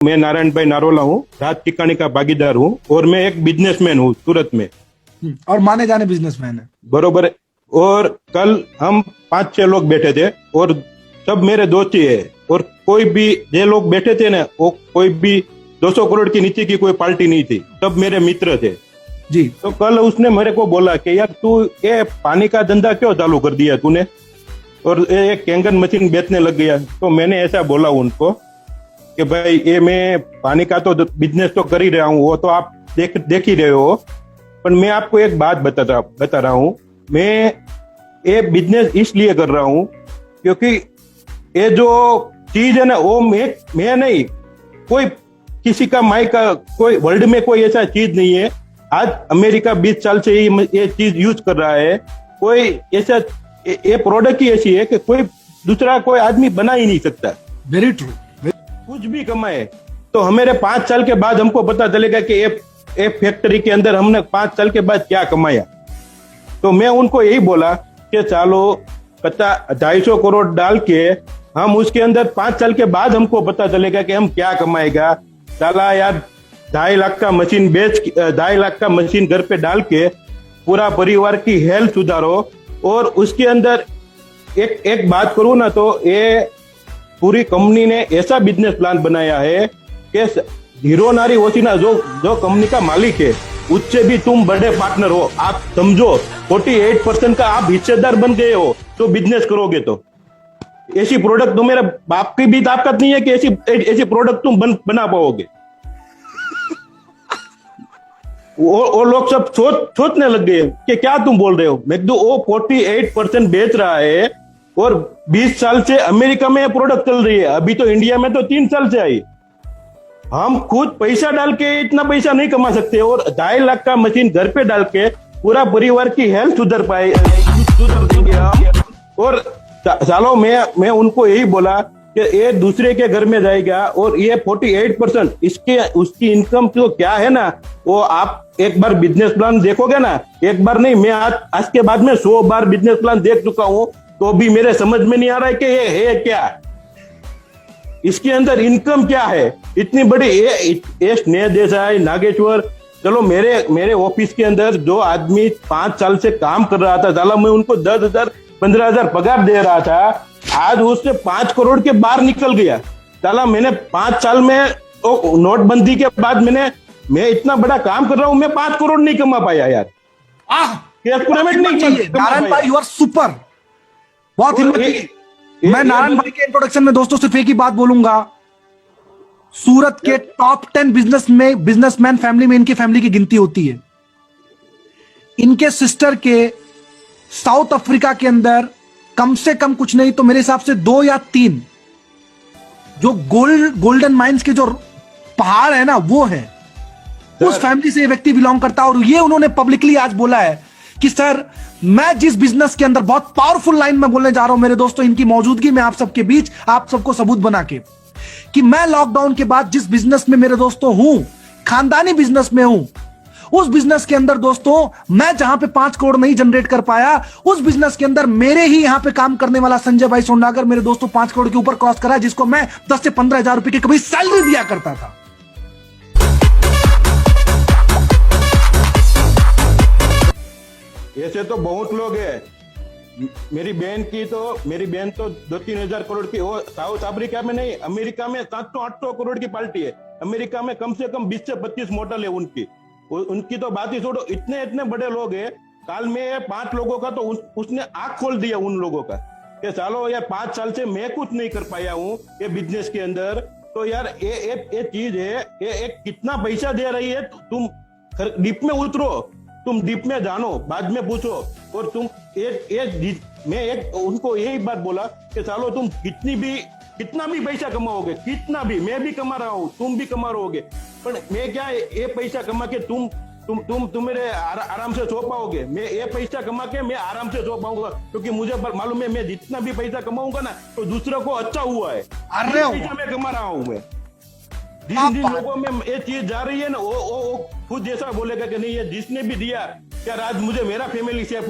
मैं नारायण भाई नारोला हूँ, राज टिकाणी का भागीदार हूँ और मैं एक बिजनेसमैन हूँ सूरत में। और माने जाने बिजनेसमैन है। बरोबर है। और कल हम 5-6 लोग बैठे थे और सब मेरे दोस्त ही है। और कोई भी जो लोग बैठे थे ना, वो कोई भी 200 करोड़ के नीचे की कोई पार्टी नहीं थी, सब मेरे मित्र थे जी। तो कल उसने मेरे को बोला कि यार तू ये पानी का धंधा क्यों चालू कर दिया तूने, और एक कैंगन मशीन बेचने लग गया। तो मैंने ऐसा बोला उनको कि भाई ये मैं पानी का तो बिजनेस तो कर ही रहा हूँ, वो तो आप देख ही रहे हो, पर मैं आपको एक बात बता रहा हूँ। मैं ये बिजनेस इसलिए कर रहा हूँ क्योंकि ये जो चीज है ना, वो मैं नहीं, कोई किसी का माई का कोई वर्ल्ड में कोई ऐसा चीज नहीं है। आज अमेरिका 20 साल से ये चीज यूज कर रहा है। कोई ऐसा ये प्रोडक्ट ही ऐसी है कि कोई दूसरा कोई आदमी बना ही नहीं सकता। Very true. कुछ भी कमाए तो हमारे 5 साल के बाद हमको पता चलेगा कि ये फैक्ट्री के अंदर हमने 5 साल के बाद क्या कमाया। तो मैं उनको यही बोला कि चलो 250 करोड़ डाल के हम उसके अंदर 5 साल के बाद हमको पता चलेगा कि हम क्या कमाएगा। चला यार 2.5 लाख का मशीन 2.5 लाख का मशीन घर पे डाल के पूरा परिवार की हेल्थ सुधारो। और उसके अंदर एक बात करूं ना, तो ये पूरी कंपनी ने ऐसा बिजनेस प्लान बनाया है कि हीरो नारी ओसिना जो कंपनी का मालिक है, उससे भी तुम बड़े पार्टनर हो। आप समझो 48% का आप हिस्सेदार बन गए हो तो बिजनेस करोगे। तो ऐसी प्रोडक्ट तो मेरे बाप की भी ताकत नहीं है कि ऐसी प्रोडक्ट तुम बना पाओगे। वो लोग सब सोचने लग गए कि क्या तुम बोल रहे हो। मैं वो 48% बेच रहा है और 20 साल से अमेरिका में ये प्रोडक्ट चल रही है, अभी तो इंडिया में तो 3 साल से आई। हम खुद पैसा डाल के इतना पैसा नहीं कमा सकते, और 2.5 लाख का मशीन घर पे डाल के पूरा परिवार की हेल्थ सुधर देंगे। और सालों मैं उनको यही बोला कि ये दूसरे के घर में जाएगा, और ये 48% उसकी इनकम तो क्या है ना, वो आप एक बार बिजनेस प्लान देखोगे ना, एक बार नहीं, मैं आज के बाद में 100 बार बिजनेस प्लान देख चुका हूं, तो भी मेरे समझ में नहीं आ रहा है कि ये है क्या, इसके अंदर इनकम क्या है इतनी बड़ी। ये स्नेह देसाई, नागेश्वर, चलो मेरे ऑफिस के अंदर जो आदमी 5 साल से काम कर रहा था, साला मैं उनको 10,000 15,000 पगार दे रहा था, आज उससे 5 करोड़ के बाहर निकल गया। साला मैंने 5 साल में नोटबंदी के बाद मैं इतना बड़ा काम कर रहा हूं, मैं 5 करोड़ नहीं कमा पाया यार। नारायण भाई यू आर सुपर, बहुत हिम्मत। मैं नारायण भाई के इंट्रोडक्शन में दोस्तों सिर्फ एक ही बात बोलूंगा, सूरत के टॉप 10 बिजनेसमैन फैमिली में इनकी फैमिली की गिनती होती है। इनके सिस्टर के साउथ अफ्रीका के अंदर कम से कम कुछ नहीं तो मेरे हिसाब से 2 या 3 जो गोल्डन माइंस के जो पहाड़ है ना, वो है, उस फैमिली से ये व्यक्ति बिलोंग करता है। और ये उन्होंने पब्लिकली आज बोला है कि सर मैं जिस बिजनेस के अंदर, बहुत पावरफुल लाइन में बोलने जा रहा हूं मेरे दोस्तों, इनकी मौजूदगी में आप सबके बीच, आप सबको सबूत बना के, कि मैं लॉकडाउन के बाद जिस बिजनेस में मेरे दोस्तों हूं, खानदानी बिजनेस में हूं, उस बिजनेस के अंदर दोस्तों मैं जहां पे 5 करोड़ नहीं जनरेट कर पाया, उस बिजनेस के अंदर मेरे ही यहां पे काम करने वाला संजय भाई सोनागर मेरे दोस्तों 5 करोड़ के ऊपर क्रॉस करा, जिसको मैं 10 से 15,000 रुपए की कभी सैलरी दिया करता था। ऐसे तो बहुत लोग हैं। मेरी बहन तो 2-3 हजार करोड़ की, वो साउथ अफ्रीका में नहीं, अमेरिका में 700-800 करोड़ की पार्टी है। अमेरिका में कम से कम 20 से 25 मॉडल है उनकी तो बात ही छोड़ो। इतने बड़े लोग हैं। काल में 5 लोगों का तो उसने आंख खोल दिया उन लोगों का कि चलो यार 5 साल से मैं कुछ नहीं कर पाया हूँ ये बिजनेस के अंदर, तो यार ये चीज है, ये कितना पैसा दे रही है, तुम डीप में उतरो, तुम डीप में जानो, बाद में पूछो। और तुम मैं उनको यही बात बोला कि चलो तुम कितना भी पैसा कमाओगे, कितना भी, मैं भी कमा रहा हूं, तुम भी कमा रहोगे, पर मैं क्या ये पैसा कमा के तुम मेरे आराम से सो पाओगे। मैं ये पैसा कमा के मैं आराम से सो पाऊंगा, क्योंकि मुझे मालूम है मैं जितना भी पैसा कमाऊंगा ना, तो दूसरों को अच्छा हुआ है। पैसा मैं कमा रहा हूं। मैं जिन लोगों में ये चीज जा रही है ना, वो खुद जैसा बोलेगा कि नहीं, ये जिसने भी दिया, क्या आज मुझे मेरा फैमिली सेफ